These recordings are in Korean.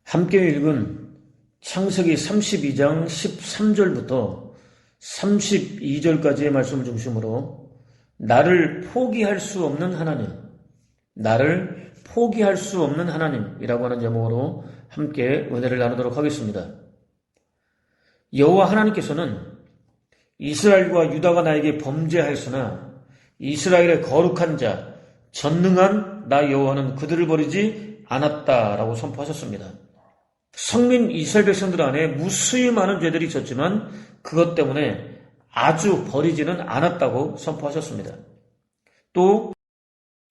함께 읽은 창세기 32장 13절부터 32절까지의 말씀을 중심으로 나를 포기할 수 없는 하나님, 나를 포기할 수 없는 하나님이라고 하는 제목으로 함께 은혜를 나누도록 하겠습니다. 여호와 하나님께서는 이스라엘과 유다가 나에게 범죄하였으나 이스라엘의 거룩한 자, 전능한 나 여호와는 그들을 버리지 않았다라고 선포하셨습니다. 성민 이스라엘 백성들 안에 무수히 많은 죄들이 있었지만 그것 때문에 아주 버리지는 않았다고 선포하셨습니다. 또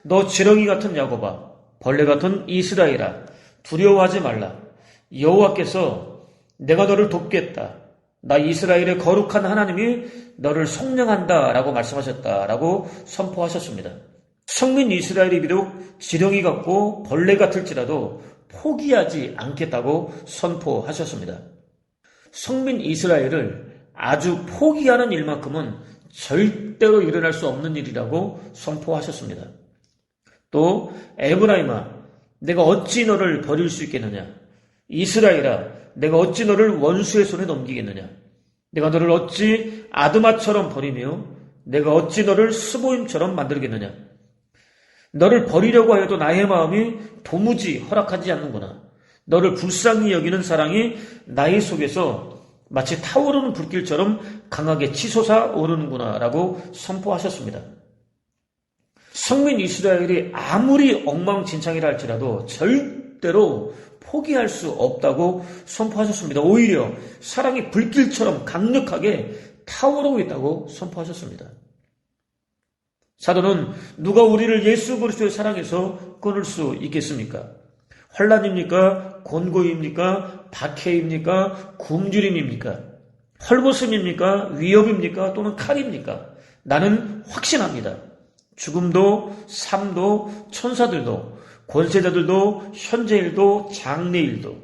너 지렁이 같은 야곱아, 벌레 같은 이스라엘아, 두려워하지 말라. 여호와께서 내가 너를 돕겠다. 나 이스라엘의 거룩한 하나님이 너를 속량한다 라고 말씀하셨다라고 선포하셨습니다. 성민 이스라엘이 비록 지렁이 같고 벌레 같을지라도 포기하지 않겠다고 선포하셨습니다. 성민 이스라엘을 아주 포기하는 일만큼은 절대로 일어날 수 없는 일이라고 선포하셨습니다. 또 에브라임아, 내가 어찌 너를 버릴 수 있겠느냐? 이스라엘아, 내가 어찌 너를 원수의 손에 넘기겠느냐? 내가 너를 어찌 아드마처럼 버리며 내가 어찌 너를 스보임처럼 만들겠느냐? 너를 버리려고 하여도 나의 마음이 도무지 허락하지 않는구나. 너를 불쌍히 여기는 사랑이 나의 속에서 마치 타오르는 불길처럼 강하게 치솟아 오르는구나 라고 선포하셨습니다. 성민 이스라엘이 아무리 엉망진창이라 할지라도 절대로 포기할 수 없다고 선포하셨습니다. 오히려 사랑이 불길처럼 강력하게 타오르고 있다고 선포하셨습니다. 사도는 누가 우리를 예수 그리스도의 사랑에서 끊을 수 있겠습니까? 환난입니까? 곤고입니까? 박해입니까? 굶주림입니까? 헐벗음입니까? 위협입니까? 또는 칼입니까? 나는 확신합니다. 죽음도 삶도 천사들도 권세자들도 현재일도 장래일도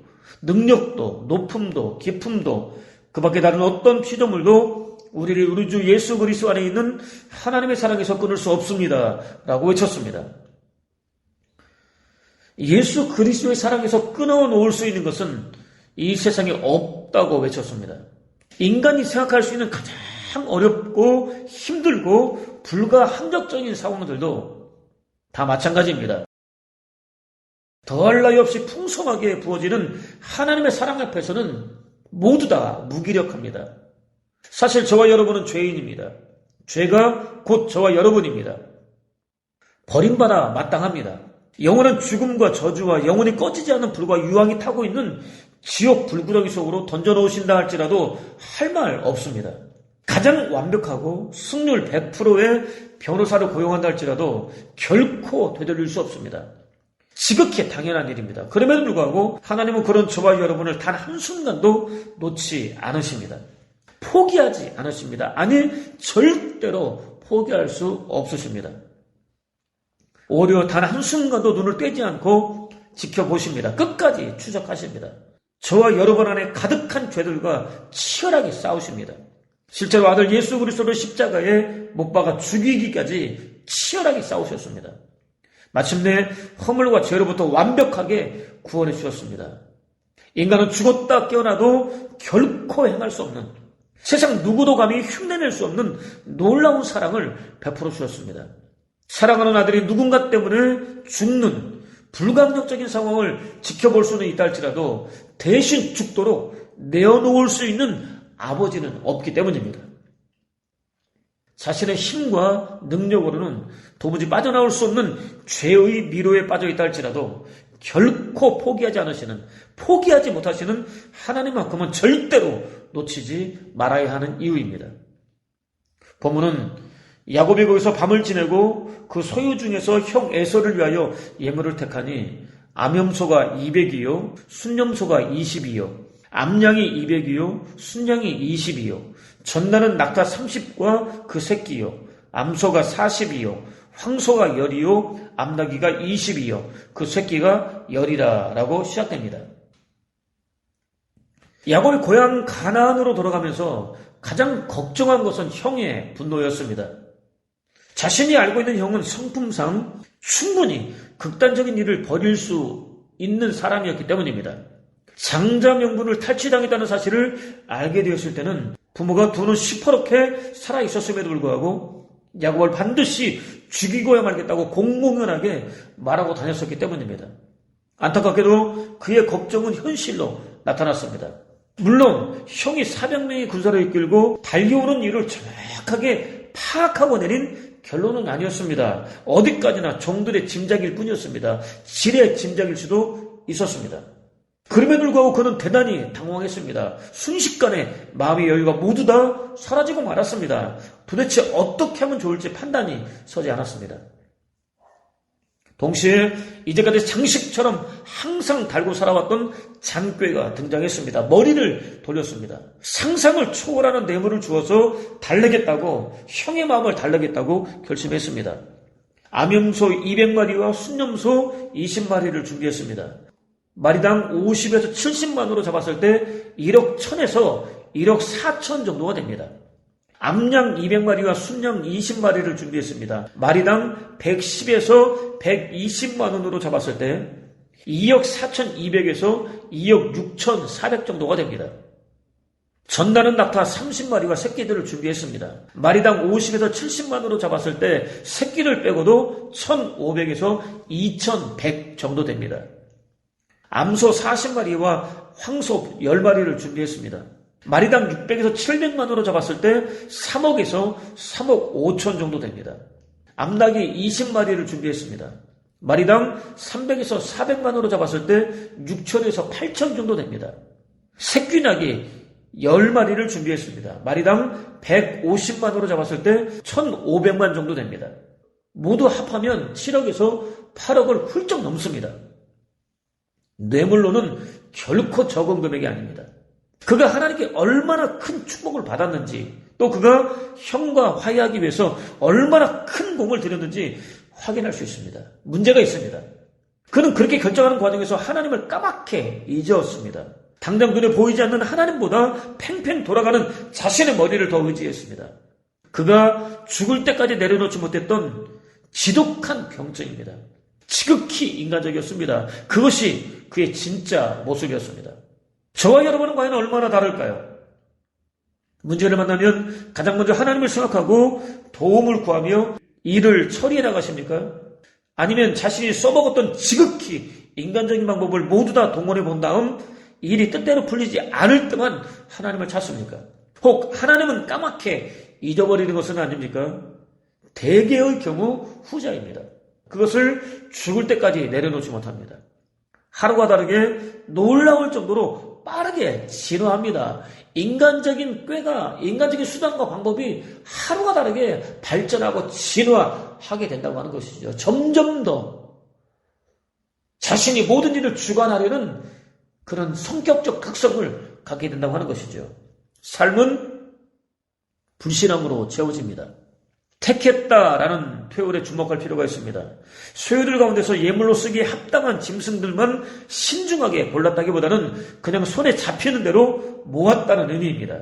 능력도 높음도 깊음도 그 밖에 다른 어떤 피조물도 우리를 우리 주 예수 그리스도 안에 있는 하나님의 사랑에서 끊을 수 없습니다 라고 외쳤습니다. 예수 그리스도의 사랑에서 끊어놓을 수 있는 것은 이 세상에 없다고 외쳤습니다. 인간이 생각할 수 있는 가장 어렵고 힘들고 불가항력적인 상황들도 다 마찬가지입니다. 더할 나위 없이 풍성하게 부어지는 하나님의 사랑 앞에서는 모두 다 무기력합니다. 사실 저와 여러분은 죄인입니다. 죄가 곧 저와 여러분입니다. 버림받아 마땅합니다. 영원한 죽음과 저주와 영원히 꺼지지 않는 불과 유황이 타고 있는 지옥 불구덩이 속으로 던져놓으신다 할지라도 할 말 없습니다. 가장 완벽하고 승률 100%의 변호사를 고용한다 할지라도 결코 되돌릴 수 없습니다. 지극히 당연한 일입니다. 그럼에도 불구하고 하나님은 그런 저와 여러분을 단 한순간도 놓지 않으십니다. 포기하지 않으십니다. 아니, 절대로 포기할 수 없으십니다. 오히려 단 한순간도 눈을 떼지 않고 지켜보십니다. 끝까지 추적하십니다. 저와 여러분 안에 가득한 죄들과 치열하게 싸우십니다. 실제로 아들 예수 그리스도를 십자가에 못 박아 죽이기까지 치열하게 싸우셨습니다. 마침내 허물과 죄로부터 완벽하게 구원해 주셨습니다. 인간은 죽었다 깨어나도 결코 행할 수 없는, 세상 누구도 감히 흉내낼 수 없는 놀라운 사랑을 베풀어 주셨습니다. 사랑하는 아들이 누군가 때문에 죽는 불가항력적인 상황을 지켜볼 수는 있다 할지라도 대신 죽도록 내어놓을 수 있는 아버지는 없기 때문입니다. 자신의 힘과 능력으로는 도무지 빠져나올 수 없는 죄의 미로에 빠져 있다 할지라도 결코 포기하지 않으시는, 포기하지 못하시는 하나님만큼은 절대로 놓치지 말아야 하는 이유입니다. 본문은 야곱이 거기서 밤을 지내고 그 소유 중에서 형 에서를 위하여 예물을 택하니 암염소가 200이요 순염소가 20이요 암양이 200이요 순양이 20이요 전나는 낙타 30과 그 새끼요 암소가 40이요 황소가 10이요 암나귀가 20이요 그 새끼가 10이라 라고 시작됩니다. 야곱이 고향 가나안으로 돌아가면서 가장 걱정한 것은 형의 분노였습니다. 자신이 알고 있는 형은 성품상 충분히 극단적인 일을 벌일 수 있는 사람이었기 때문입니다. 장자 명분을 탈취당했다는 사실을 알게 되었을 때는 부모가 두 눈 시퍼렇게 살아있었음에도 불구하고 야곱을 반드시 죽이고야 말겠다고 공공연하게 말하고 다녔었기 때문입니다. 안타깝게도 그의 걱정은 현실로 나타났습니다. 물론 형이 400명의 군사를 이끌고 달려오는 이유를 정확하게 파악하고 내린 결론은 아니었습니다. 어디까지나 종들의 짐작일 뿐이었습니다. 지레 짐작일 수도 있었습니다. 그럼에도 불구하고 그는 대단히 당황했습니다. 순식간에 마음의 여유가 모두 다 사라지고 말았습니다. 도대체 어떻게 하면 좋을지 판단이 서지 않았습니다. 동시에 이제까지 장식처럼 항상 달고 살아왔던 잔꾀가 등장했습니다. 머리를 돌렸습니다. 상상을 초월하는 뇌물을 주어서 달래겠다고, 형의 마음을 달래겠다고 결심했습니다. 암염소 200마리와 순염소 20마리를 준비했습니다. 마리당 50에서 70만으로 잡았을 때 1억 1000에서 1억 4천 정도가 됩니다. 암양 200마리와 순양 20마리를 준비했습니다. 마리당 110에서 120만 원으로 잡았을 때 2억 4,200에서 2억 6,400 정도가 됩니다. 전나는 낙타 30마리와 새끼들을 준비했습니다. 마리당 50에서 70만 원으로 잡았을 때 새끼를 빼고도 1,500에서 2,100 정도 됩니다. 암소 40마리와 황소 10마리를 준비했습니다. 마리당 600에서 700만 원으로 잡았을 때 3억에서 3억 5천 정도 됩니다. 암낙이 20마리를 준비했습니다. 마리당 300에서 400만 원으로 잡았을 때 6천에서 8천 정도 됩니다. 새끼낙이 10마리를 준비했습니다. 마리당 150만 원으로 잡았을 때 1,500만 정도 됩니다. 모두 합하면 7억에서 8억을 훌쩍 넘습니다. 뇌물로는 결코 적은 금액이 아닙니다. 그가 하나님께 얼마나 큰 축복을 받았는지, 또 그가 형과 화해하기 위해서 얼마나 큰 공을 들였는지 확인할 수 있습니다. 문제가 있습니다. 그는 그렇게 결정하는 과정에서 하나님을 까맣게 잊었습니다. 당장 눈에 보이지 않는 하나님보다 팽팽 돌아가는 자신의 머리를 더 의지했습니다. 그가 죽을 때까지 내려놓지 못했던 지독한 병증입니다. 지극히 인간적이었습니다. 그것이 그의 진짜 모습이었습니다. 저와 여러분은 과연 얼마나 다를까요? 문제를 만나면 가장 먼저 하나님을 생각하고 도움을 구하며 일을 처리해 나가십니까? 아니면 자신이 써먹었던 지극히 인간적인 방법을 모두 다 동원해 본 다음 일이 뜻대로 풀리지 않을 때만 하나님을 찾습니까? 혹 하나님은 까맣게 잊어버리는 것은 아닙니까? 대개의 경우 후자입니다. 그것을 죽을 때까지 내려놓지 못합니다. 하루가 다르게 놀라울 정도로 빠르게 진화합니다. 인간적인 꾀가, 인간적인 수단과 방법이 하루가 다르게 발전하고 진화하게 된다고 하는 것이죠. 점점 더 자신이 모든 일을 주관하려는 그런 성격적 특성을 갖게 된다고 하는 것이죠. 삶은 불신앙으로 채워집니다. 택했다라는 표현에 주목할 필요가 있습니다. 소유들 가운데서 예물로 쓰기에 합당한 짐승들만 신중하게 골랐다기보다는 그냥 손에 잡히는 대로 모았다는 의미입니다.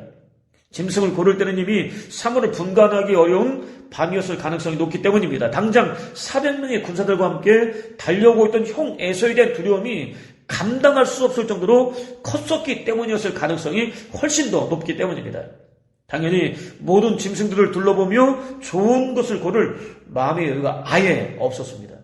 짐승을 고를 때는 이미 사물을 분간하기 어려운 밤이었을 가능성이 높기 때문입니다. 당장 400명의 군사들과 함께 달려오고 있던 형 에서에 대한 두려움이 감당할 수 없을 정도로 컸었기 때문이었을 가능성이 훨씬 더 높기 때문입니다. 당연히 모든 짐승들을 둘러보며 좋은 것을 고를 마음의 여유가 아예 없었습니다.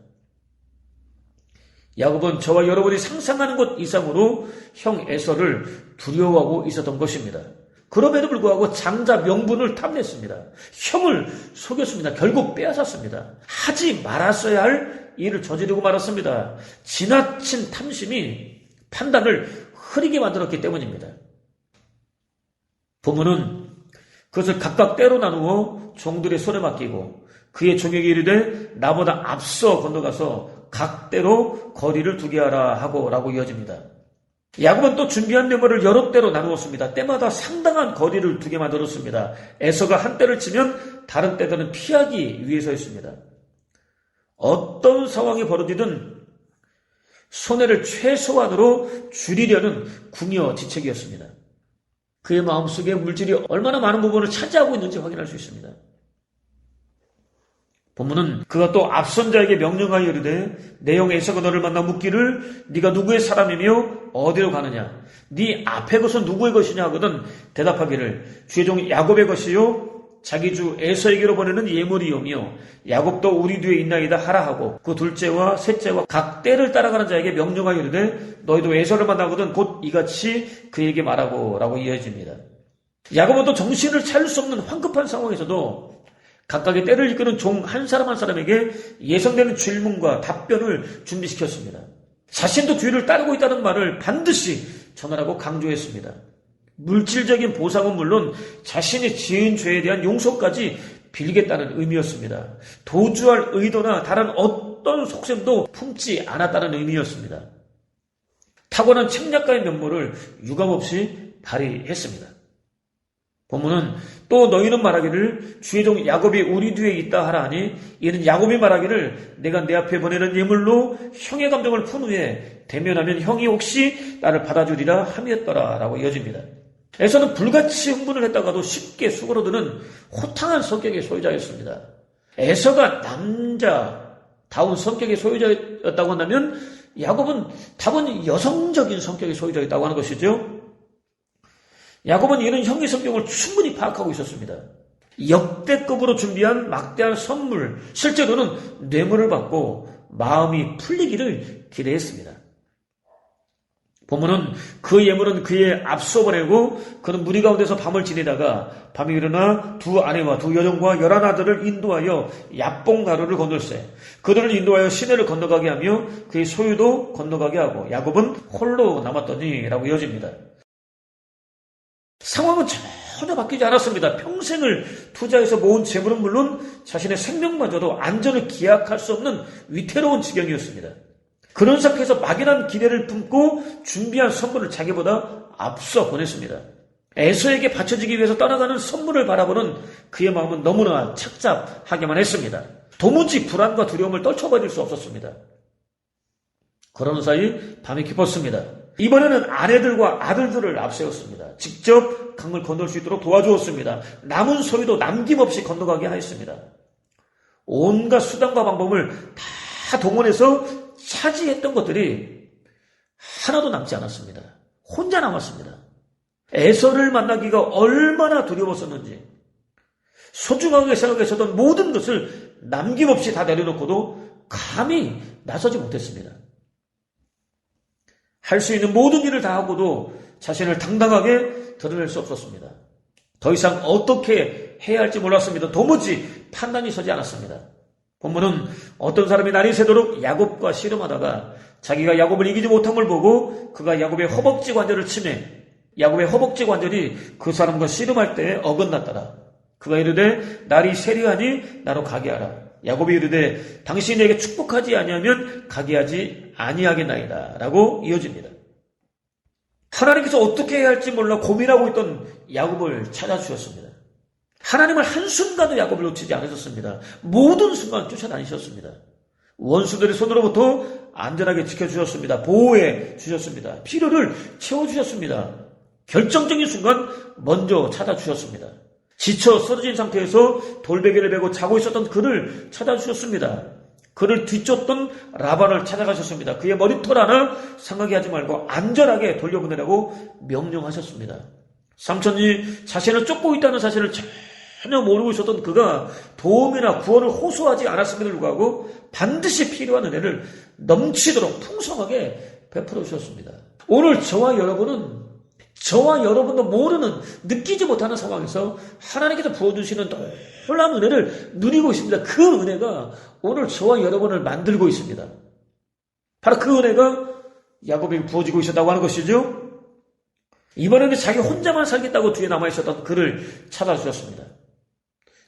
야곱은 저와 여러분이 상상하는 것 이상으로 형 에서를 두려워하고 있었던 것입니다. 그럼에도 불구하고 장자 명분을 탐냈습니다. 형을 속였습니다. 결국 빼앗았습니다. 하지 말았어야 할 일을 저지르고 말았습니다. 지나친 탐심이 판단을 흐리게 만들었기 때문입니다. 부모는 그것을 각각 때로 나누어 종들의 손에 맡기고 그의 종에게 이르되 나보다 앞서 건너가서 각 때로 거리를 두게 하라 하고 라고 이어집니다. 야곱은 또 준비한 뇌물을 여러 때로 나누었습니다. 때마다 상당한 거리를 두게 만들었습니다. 에서가 한 때를 치면 다른 때들은 피하기 위해서였습니다. 어떤 상황이 벌어지든 손해를 최소한으로 줄이려는 궁여지책이었습니다. 그의 마음속에 물질이 얼마나 많은 부분을 차지하고 있는지 확인할 수 있습니다. 본문은 그가 또 앞선 자에게 명령하여 이르되 내 형 에서가 너를 만나 묻기를 네가 누구의 사람이며 어디로 가느냐 네 앞에 것은 누구의 것이냐 하거든 대답하기를 주의 종 야곱의 것이요 자기 주 에서에게로 보내는 예물이오며 야곱도 우리 뒤에 있나이다 하라 하고 그 둘째와 셋째와 각 때를 따라가는 자에게 명령하여 이르되 너희도 에서를 만나거든 곧 이같이 그에게 말하고 라고 이어집니다. 야곱은 또 정신을 차릴 수 없는 황급한 상황에서도 각각의 때를 이끄는 종 한 사람 한 사람에게 예상되는 질문과 답변을 준비시켰습니다. 자신도 뒤를 따르고 있다는 말을 반드시 전하라고 강조했습니다. 물질적인 보상은 물론 자신이 지은 죄에 대한 용서까지 빌겠다는 의미였습니다. 도주할 의도나 다른 어떤 속셈도 품지 않았다는 의미였습니다. 탁월한 책략가의 면모를 유감없이 발휘했습니다. 본문은 또 너희는 말하기를 주의 종 야곱이 우리 뒤에 있다 하라 하니 이는 야곱이 말하기를 내가 내 앞에 보내는 예물로 형의 감정을 푼 후에 대면하면 형이 혹시 나를 받아주리라 함이었더라 라고 이어집니다. 에서는 불같이 흥분을 했다가도 쉽게 수그러드는 호탕한 성격의 소유자였습니다. 에서가 남자다운 성격의 소유자였다고 한다면 야곱은 다분 여성적인 성격의 소유자였다고 하는 것이죠. 야곱은 이런 형의 성격을 충분히 파악하고 있었습니다. 역대급으로 준비한 막대한 선물, 실제로는 뇌물을 받고 마음이 풀리기를 기대했습니다. 본문은 그 예물은 그의 앞서 보내고 그는 무리 가운데서 밤을 지내다가 밤에 일어나 두 아내와 두 여종과 11아들을 인도하여 야뽕가루를 건널세 그들을 인도하여 시내를 건너가게 하며 그의 소유도 건너가게 하고 야곱은 홀로 남았더니 라고 이어집니다. 상황은 전혀 바뀌지 않았습니다. 평생을 투자해서 모은 재물은 물론 자신의 생명마저도 안전을 기약할 수 없는 위태로운 지경이었습니다. 그런 상태에서 막연한 기대를 품고 준비한 선물을 자기보다 앞서 보냈습니다. 에서에게 바쳐지기 위해서 떠나가는 선물을 바라보는 그의 마음은 너무나 착잡하게만 했습니다. 도무지 불안과 두려움을 떨쳐버릴 수 없었습니다. 그러는 사이 밤이 깊었습니다. 이번에는 아내들과 아들들을 앞세웠습니다. 직접 강을 건널 수 있도록 도와주었습니다. 남은 소유도 남김없이 건너가게 하였습니다. 온갖 수단과 방법을 다 동원해서 차지했던 것들이 하나도 남지 않았습니다. 혼자 남았습니다. 에서를 만나기가 얼마나 두려웠었는지 소중하게 생각했었던 모든 것을 남김없이 다 내려놓고도 감히 나서지 못했습니다. 할 수 있는 모든 일을 다 하고도 자신을 당당하게 드러낼 수 없었습니다. 더 이상 어떻게 해야 할지 몰랐습니다. 도무지 판단이 서지 않았습니다. 본문은 어떤 사람이 날이 새도록 야곱과 씨름하다가 자기가 야곱을 이기지 못한 걸 보고 그가 야곱의 허벅지 관절을 치매 야곱의 허벅지 관절이 그 사람과 씨름할 때에 어긋났더라. 그가 이르되 날이 세리하니 나로 가게 하라. 야곱이 이르되 당신이 내게 축복하지 아니하면 가게 하지 아니하겠나이다 라고 이어집니다. 하나님께서 어떻게 해야 할지 몰라 고민하고 있던 야곱을 찾아주셨습니다. 하나님은 한순간도 야곱을 놓치지 않으셨습니다. 모든 순간 쫓아다니셨습니다. 원수들의 손으로부터 안전하게 지켜주셨습니다. 보호해 주셨습니다. 필요를 채워주셨습니다. 결정적인 순간 먼저 찾아주셨습니다. 지쳐 쓰러진 상태에서 돌베개를 베고 자고 있었던 그를 찾아주셨습니다. 그를 뒤쫓던 라반을 찾아가셨습니다. 그의 머리털 하나 상하게 하지 말고 안전하게 돌려보내라고 명령하셨습니다. 삼촌이 자신을 쫓고 있다는 사실을 전혀 모르고 있었던 그가 도움이나 구원을 호소하지 않았음에도 불구하고 반드시 필요한 은혜를 넘치도록 풍성하게 베풀어 주셨습니다. 오늘 저와 여러분도 모르는 느끼지 못하는 상황에서 하나님께서 부어주시는 놀라운 은혜를 누리고 있습니다. 그 은혜가 오늘 저와 여러분을 만들고 있습니다. 바로 그 은혜가 야곱에게 부어지고 있었다고 하는 것이죠. 이번에는 자기 혼자만 살겠다고 뒤에 남아있었던 그를 찾아주셨습니다.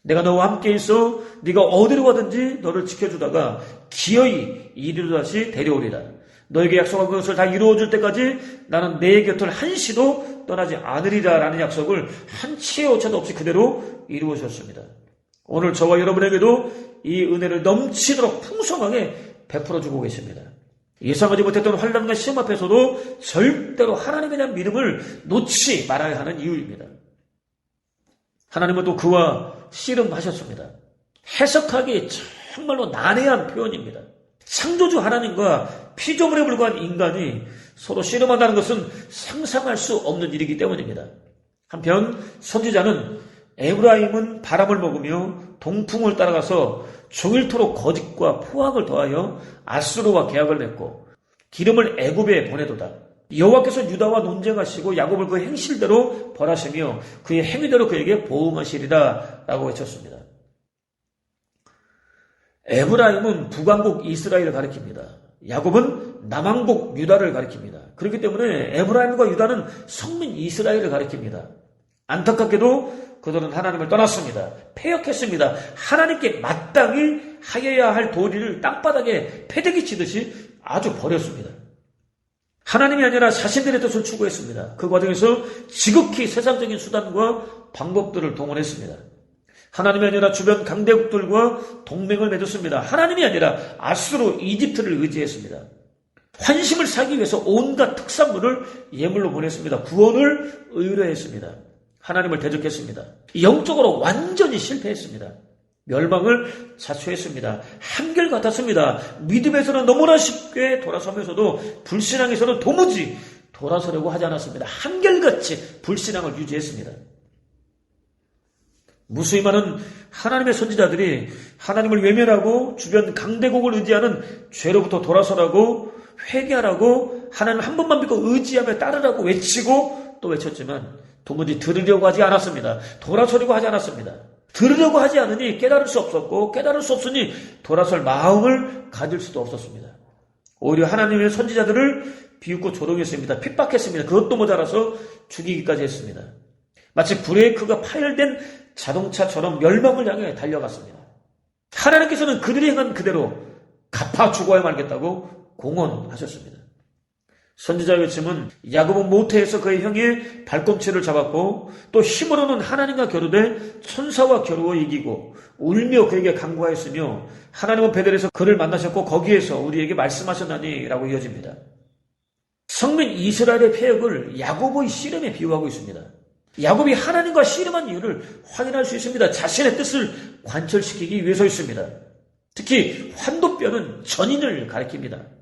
내가 너와 함께 있어 네가 어디로 가든지 너를 지켜주다가 기어이 이리로 다시 데려오리라. 너에게 약속한 것을 다 이루어줄 때까지 나는 내 곁을 한시도 떠나지 않으리라 라는 약속을 한치의 오차도 없이 그대로 이루어 주셨습니다. 오늘 저와 여러분에게도 이 은혜를 넘치도록 풍성하게 베풀어 주고 계십니다. 예상하지 못했던 환난과 시험 앞에서도 절대로 하나님에 대한 믿음을 놓지 말아야 하는 이유입니다. 하나님은 또 그와 씨름하셨습니다. 해석하기 정말로 난해한 표현입니다. 창조주 하나님과 피조물에 불과한 인간이 서로 씨름한다는 것은 상상할 수 없는 일이기 때문입니다. 한편 선지자는 에브라임은 바람을 먹으며 동풍을 따라가서 종일토록 거짓과 포악을 더하여 아수르와 계약을 맺고 기름을 애굽에 보내도다. 여호와께서 유다와 논쟁하시고 야곱을 그 행실대로 벌하시며 그의 행위대로 그에게 보응하시리라 라고 외쳤습니다. 에브라임은 북왕국 이스라엘을 가리킵니다. 야곱은 남왕국 유다를 가리킵니다. 그렇기 때문에 에브라임과 유다는 성민 이스라엘을 가리킵니다. 안타깝게도 그들은 하나님을 떠났습니다. 패역했습니다. 하나님께 마땅히 하여야 할 도리를 땅바닥에 패대기 치듯이 아주 버렸습니다. 하나님이 아니라 자신들의 뜻을 추구했습니다. 그 과정에서 지극히 세상적인 수단과 방법들을 동원했습니다. 하나님이 아니라 주변 강대국들과 동맹을 맺었습니다. 하나님이 아니라 아수르, 이집트를 의지했습니다. 환심을 사기 위해서 온갖 특산물을 예물로 보냈습니다. 구원을 의뢰했습니다. 하나님을 대적했습니다. 영적으로 완전히 실패했습니다. 멸망을 자초했습니다. 한결같았습니다. 믿음에서는 너무나 쉽게 돌아서면서도 불신앙에서는 도무지 돌아서려고 하지 않았습니다. 한결같이 불신앙을 유지했습니다. 무수히 많은 하나님의 선지자들이 하나님을 외면하고 주변 강대국을 의지하는 죄로부터 돌아서라고 회개하라고 하나님 한 번만 믿고 의지하며 따르라고 외치고 또 외쳤지만 도무지 들으려고 하지 않았습니다. 돌아서려고 하지 않았습니다. 들으려고 하지 않으니 깨달을 수 없었고 깨달을 수 없으니 돌아설 마음을 가질 수도 없었습니다. 오히려 하나님의 선지자들을 비웃고 조롱했습니다. 핍박했습니다. 그것도 모자라서 죽이기까지 했습니다. 마치 브레이크가 파열된 자동차처럼 멸망을 향해 달려갔습니다. 하나님께서는 그들이 행한 그대로 갚아 죽어야 말겠다고 공언하셨습니다. 선지자의 외침은 야곱은 모태에서 그의 형의 발꿈치를 잡았고 또 힘으로는 하나님과 겨루되 천사와 겨루어 이기고 울며 그에게 간구하였으며 하나님은 베델에서 그를 만나셨고 거기에서 우리에게 말씀하셨나니 라고 이어집니다. 성민 이스라엘의 패역을 야곱의 씨름에 비유하고 있습니다. 야곱이 하나님과 씨름한 이유를 확인할 수 있습니다. 자신의 뜻을 관철시키기 위해서였습니다. 특히 환도뼈는 전인을 가리킵니다.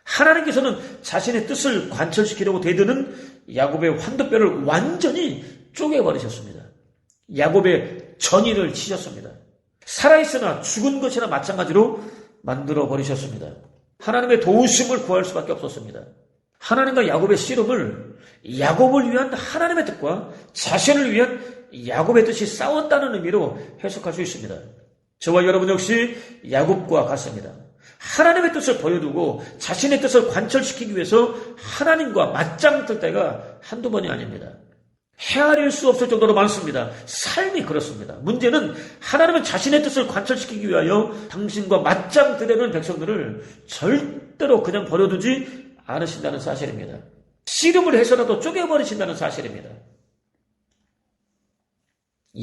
하나님께서는 자신의 뜻을 관철시키려고 대드는 야곱의 환도뼈를 완전히 쪼개버리셨습니다. 야곱의 전인을 치셨습니다. 살아있으나 죽은 것이나 마찬가지로 만들어버리셨습니다. 하나님의 도우심을 구할 수밖에 없었습니다. 하나님과 야곱의 씨름을 야곱을 위한 하나님의 뜻과 자신을 위한 야곱의 뜻이 싸웠다는 의미로 해석할 수 있습니다. 저와 여러분 역시 야곱과 같습니다. 하나님의 뜻을 버려두고 자신의 뜻을 관철시키기 위해서 하나님과 맞짱 뜰 때가 한두 번이 아닙니다. 헤아릴 수 없을 정도로 많습니다. 삶이 그렇습니다. 문제는 하나님은 자신의 뜻을 관철시키기 위하여 당신과 맞짱 뜨려는 백성들을 절대로 그냥 버려두지 않으신다는 사실입니다. 씨름을 해서라도 쪼개버리신다는 사실입니다.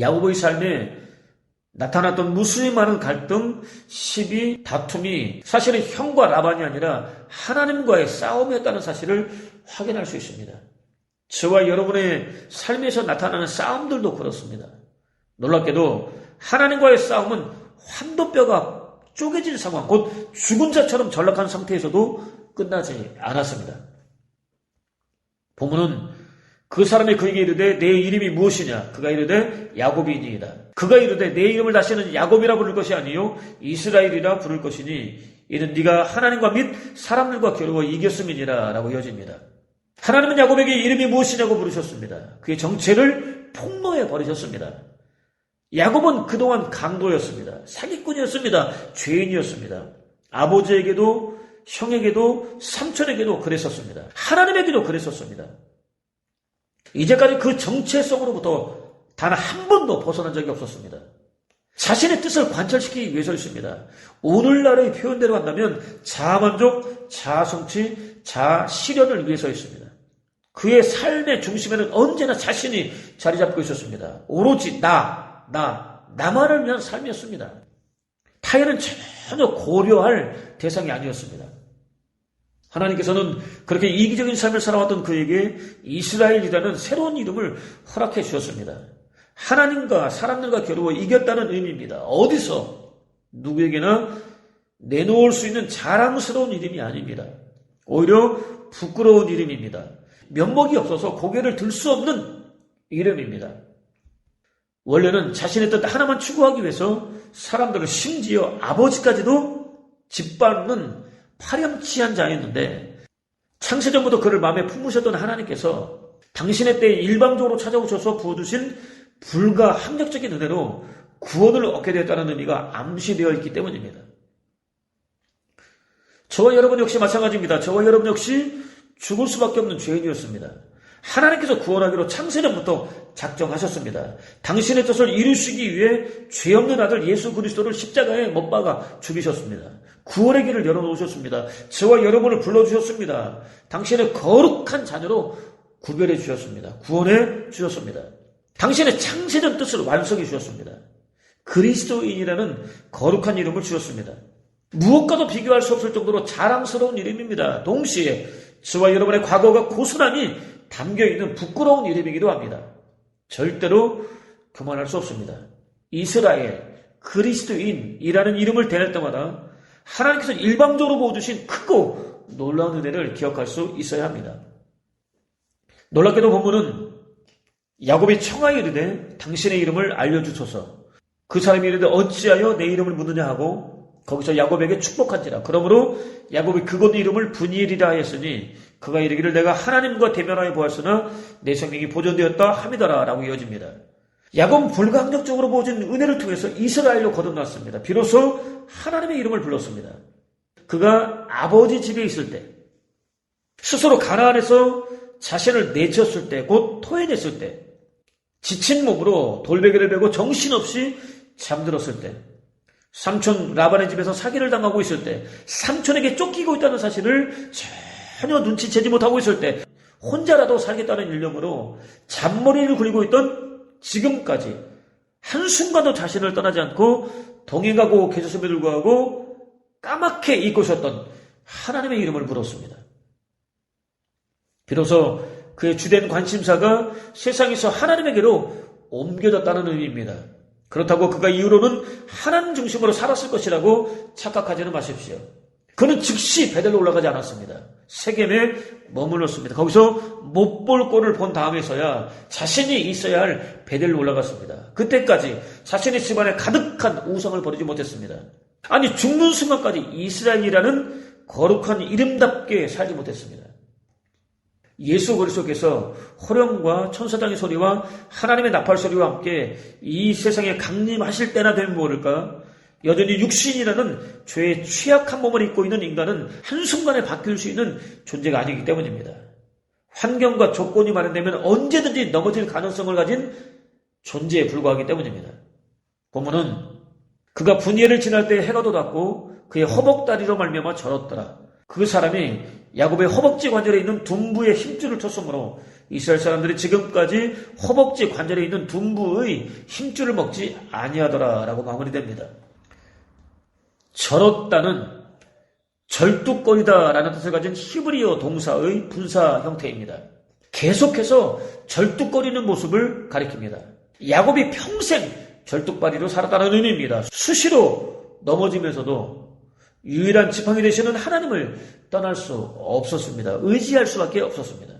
야곱의 삶에 나타났던 무수히 많은 갈등, 시비, 다툼이 사실은 형과 라반이 아니라 하나님과의 싸움이었다는 사실을 확인할 수 있습니다. 저와 여러분의 삶에서 나타나는 싸움들도 그렇습니다. 놀랍게도 하나님과의 싸움은 환도뼈가 쪼개진 상황, 곧 죽은 자처럼 전락한 상태에서도 끝나지 않았습니다. 본문은 그 사람이 그에게 이르되 내 이름이 무엇이냐? 그가 이르되 야곱이니이다. 그가 이르되 내 이름을 다시는 야곱이라 부를 것이 아니요 이스라엘이라 부를 것이니 이는 네가 하나님과 및 사람들과 겨루어 이겼음이니라 라고 이어집니다. 하나님은 야곱에게 이름이 무엇이냐고 부르셨습니다. 그의 정체를 폭로해 버리셨습니다. 야곱은 그동안 강도였습니다. 사기꾼이었습니다. 죄인이었습니다. 아버지에게도 형에게도 삼촌에게도 그랬었습니다. 하나님에게도 그랬었습니다. 이제까지 그 정체성으로부터 단 한 번도 벗어난 적이 없었습니다. 자신의 뜻을 관철시키기 위해서였습니다. 오늘날의 표현대로 한다면 자아만족, 자아성취, 자아실현을 위해서였습니다. 그의 삶의 중심에는 언제나 자신이 자리 잡고 있었습니다. 오로지 나만을 위한 삶이었습니다. 타인은 전혀 고려할 대상이 아니었습니다. 하나님께서는 그렇게 이기적인 삶을 살아왔던 그에게 이스라엘이라는 새로운 이름을 허락해 주셨습니다. 하나님과 사람들과 겨루어 이겼다는 의미입니다. 어디서? 누구에게나 내놓을 수 있는 자랑스러운 이름이 아닙니다. 오히려 부끄러운 이름입니다. 면목이 없어서 고개를 들 수 없는 이름입니다. 원래는 자신의 뜻 하나만 추구하기 위해서 사람들을 심지어 아버지까지도 짓밟는 파렴치한 자였는데 창세전부터 그를 마음에 품으셨던 하나님께서 당신의 때에 일방적으로 찾아오셔서 부어주신 불가항력적인 은혜로 구원을 얻게 되었다는 의미가 암시되어 있기 때문입니다. 저와 여러분 역시 마찬가지입니다. 저와 여러분 역시 죽을 수밖에 없는 죄인이었습니다. 하나님께서 구원하기로 창세전부터 작정하셨습니다. 당신의 뜻을 이루시기 위해 죄 없는 아들 예수 그리스도를 십자가에 못 박아 죽이셨습니다. 구원의 길을 열어놓으셨습니다. 저와 여러분을 불러주셨습니다. 당신의 거룩한 자녀로 구별해 주셨습니다. 구원해 주셨습니다. 당신의 창세전 뜻을 완성해 주셨습니다. 그리스도인이라는 거룩한 이름을 주셨습니다. 무엇과도 비교할 수 없을 정도로 자랑스러운 이름입니다. 동시에 저와 여러분의 과거가 고스란히 담겨있는 부끄러운 이름이기도 합니다. 절대로 그만할 수 없습니다. 이스라엘, 그리스도인이라는 이름을 대할 때마다 하나님께서 일방적으로 부어주신 크고 놀라운 은혜를 기억할 수 있어야 합니다. 놀랍게도 본문은 야곱이 청하여 이르되 당신의 이름을 알려주소서. 그 사람이 이르되 어찌하여 내 이름을 묻느냐 하고 거기서 야곱에게 축복한지라. 그러므로 야곱이 그곳 이름을 브니엘이라 하였으니 그가 이르기를 내가 하나님과 대면하여 보았으나 내 생명이 보존되었다 함이더라 라고 이어집니다. 야곱은 불가항력적으로 부어진 은혜를 통해서 이스라엘로 거듭났습니다. 비로소 하나님의 이름을 불렀습니다. 그가 아버지 집에 있을 때, 스스로 가나안에서 자신을 내쳤을 때, 곧 토해냈을 때, 지친 몸으로 돌베개를 베고 정신없이 잠들었을 때, 삼촌 라반의 집에서 사기를 당하고 있을 때, 삼촌에게 쫓기고 있다는 사실을 전혀 눈치채지 못하고 있을 때, 혼자라도 살겠다는 일념으로 잔머리를 굴리고 있던 지금까지 한순간도 자신을 떠나지 않고 동행하고 계셨음에도 불구하고 까맣게 잊고 있었던 하나님의 이름을 물었습니다. 비로소 그의 주된 관심사가 세상에서 하나님에게로 옮겨졌다는 의미입니다. 그렇다고 그가 이후로는 하나님 중심으로 살았을 것이라고 착각하지는 마십시오. 그는 즉시 베델로 올라가지 않았습니다. 세겜에 머물렀습니다. 거기서 못 볼 꼴을 본 다음에서야 자신이 있어야 할 베델로 올라갔습니다. 그때까지 자신의 집안에 가득한 우상을 버리지 못했습니다. 아니 죽는 순간까지 이스라엘이라는 거룩한 이름답게 살지 못했습니다. 예수 그리스도께서 호령과 천사장의 소리와 하나님의 나팔 소리와 함께 이 세상에 강림하실 때나 되면 모를까 여전히 육신이라는 죄의 취약한 몸을 입고 있는 인간은 한순간에 바뀔 수 있는 존재가 아니기 때문입니다. 환경과 조건이 마련되면 언제든지 넘어질 가능성을 가진 존재에 불과하기 때문입니다. 본문은 그가 분예를 지날 때 해가 돋았고 그의 허벅다리로 말미암아 절었더라. 그 사람이 야곱의 허벅지 관절에 있는 둔부의 힘줄을 쳤으므로 이스라엘 사람들이 지금까지 허벅지 관절에 있는 둔부의 힘줄을 먹지 아니하더라 라고 마무리됩니다. 절었다는 절뚝거리다 라는 뜻을 가진 히브리어 동사의 분사 형태입니다. 계속해서 절뚝거리는 모습을 가리킵니다. 야곱이 평생 절뚝발이로 살았다는 의미입니다. 수시로 넘어지면서도 유일한 지팡이 되시는 하나님을 떠날 수 없었습니다. 의지할 수밖에 없었습니다.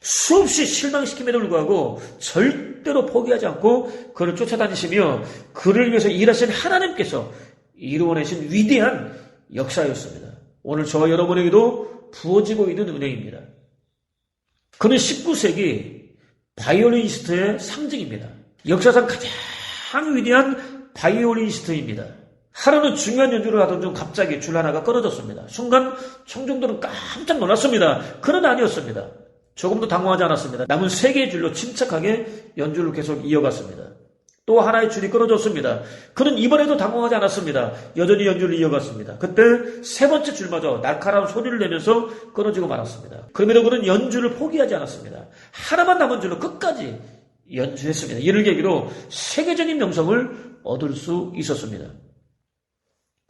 수없이 실망시킴에도 불구하고 절대로 포기하지 않고 그를 쫓아다니시며 그를 위해서 일하신 하나님께서 이루어내신 위대한 역사였습니다. 오늘 저와 여러분에게도 부어지고 있는 은혜입니다. 그는 19세기 바이올리니스트의 상징입니다. 역사상 가장 위대한 바이올리니스트입니다. 하루는 중요한 연주를 하던 중 갑자기 줄 하나가 끊어졌습니다. 순간 청중들은 깜짝 놀랐습니다. 그는 아니었습니다. 조금도 당황하지 않았습니다. 남은 3개의 줄로 침착하게 연주를 계속 이어갔습니다. 또 하나의 줄이 끊어졌습니다. 그는 이번에도 당황하지 않았습니다. 여전히 연주를 이어갔습니다. 그때 3번째 줄마저 날카로운 소리를 내면서 끊어지고 말았습니다. 그럼에도 그는 연주를 포기하지 않았습니다. 하나만 남은 줄로 끝까지 연주했습니다. 이를 계기로 세계적인 명성을 얻을 수 있었습니다.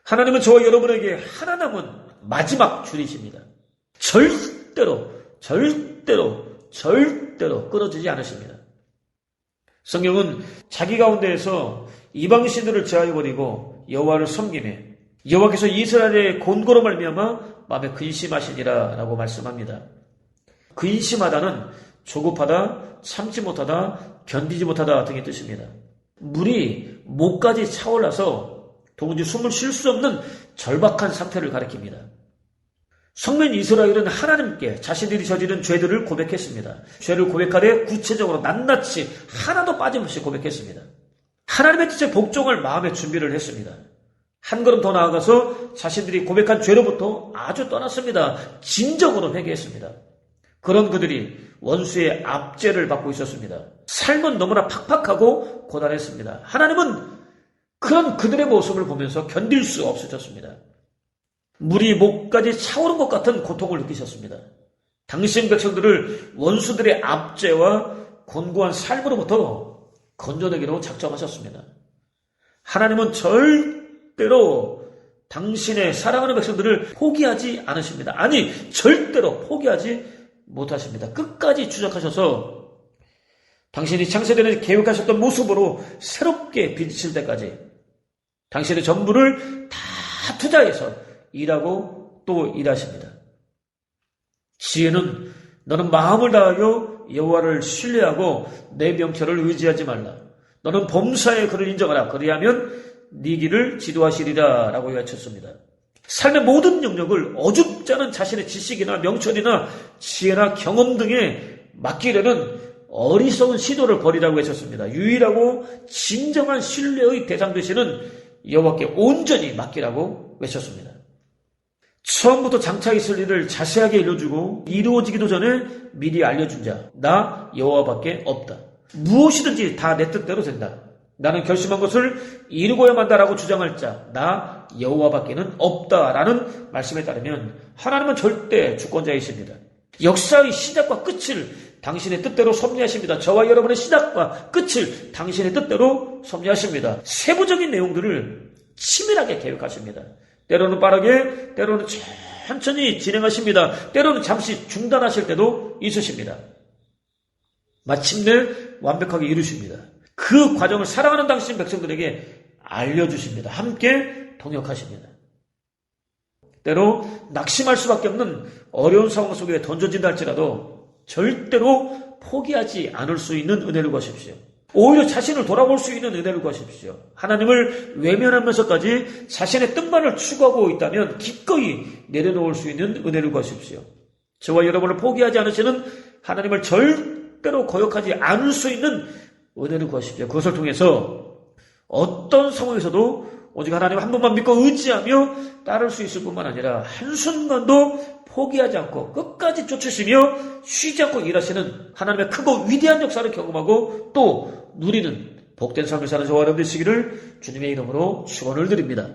하나님은 저와 여러분에게 하나 남은 마지막 줄이십니다. 절대로 끊어지지 않으십니다. 성경은 자기 가운데에서 이방신들을 제하여버리고 여호와를 섬기매 여호와께서 이스라엘의 곤고로 말미암아 마음에 근심하시니라 라고 말씀합니다. 근심하다는 조급하다, 참지 못하다, 견디지 못하다 등의 뜻입니다. 물이 목까지 차올라서 도무지 숨을 쉴 수 없는 절박한 상태를 가리킵니다. 성민 이스라엘은 하나님께 자신들이 저지른 죄들을 고백했습니다. 죄를 고백하되 구체적으로 낱낱이 하나도 빠짐없이 고백했습니다. 하나님의 뜻에 복종할 마음의 준비를 했습니다. 한 걸음 더 나아가서 자신들이 고백한 죄로부터 아주 떠났습니다. 진정으로 회개했습니다. 그런 그들이 원수의 압제를 받고 있었습니다. 삶은 너무나 팍팍하고 고단했습니다. 하나님은 그런 그들의 모습을 보면서 견딜 수 없으셨습니다. 물이 목까지 차오른 것 같은 고통을 느끼셨습니다. 당신 백성들을 원수들의 압제와 곤고한 삶으로부터 건져내기로 작정하셨습니다. 하나님은 절대로 당신의 사랑하는 백성들을 포기하지 않으십니다. 아니, 절대로 포기하지 못하십니다. 끝까지 추적하셔서 당신이 창세전에 계획하셨던 모습으로 새롭게 빛칠 때까지 당신의 전부를 다 투자해서 일하고 또 일하십니다. 지혜는 너는 마음을 다하여 여호와를 신뢰하고 내 명철을 의지하지 말라. 너는 범사에 그를 인정하라. 그리하면 네 길을 지도하시리라 라고 외쳤습니다. 삶의 모든 영역을 어줍지 않은 자신의 지식이나 명철이나 지혜나 경험 등에 맡기려는 어리석은 시도를 버리라고 외쳤습니다. 유일하고 진정한 신뢰의 대상 되시는 여호와께 온전히 맡기라고 외쳤습니다. 처음부터 장차 있을 일을 자세하게 일러주고 이루어지기도 전에 미리 알려준 자, 나 여호와밖에 없다. 무엇이든지 다 내 뜻대로 된다. 나는 결심한 것을 이루고야만 한다라고 주장할 자, 나 여호와밖에는 없다라는 말씀에 따르면 하나님은 절대 주권자이십니다. 역사의 시작과 끝을 당신의 뜻대로 섭리하십니다. 저와 여러분의 시작과 끝을 당신의 뜻대로 섭리하십니다. 세부적인 내용들을 치밀하게 계획하십니다. 때로는 빠르게, 때로는 천천히 진행하십니다. 때로는 잠시 중단하실 때도 있으십니다. 마침내 완벽하게 이루십니다. 그 과정을 사랑하는 당신 백성들에게 알려주십니다. 함께 동역하십니다. 때로 낙심할 수밖에 없는 어려운 상황 속에 던져진다 할지라도 절대로 포기하지 않을 수 있는 은혜를 구하십시오. 오히려 자신을 돌아볼 수 있는 은혜를 구하십시오. 하나님을 외면하면서까지 자신의 뜻만을 추구하고 있다면 기꺼이 내려놓을 수 있는 은혜를 구하십시오. 저와 여러분을 포기하지 않으시는 하나님을 절대로 거역하지 않을 수 있는 은혜를 구하십시오. 그것을 통해서 어떤 상황에서도 오직 하나님 한 분만 믿고 의지하며 따를 수 있을 뿐만 아니라 한순간도 포기하지 않고 끝까지 쫓으시며 쉬지 않고 일하시는 하나님의 크고 위대한 역사를 경험하고 또 누리는 복된 삶을 사는 저와 여러분 되시기를 주님의 이름으로 축원을 드립니다.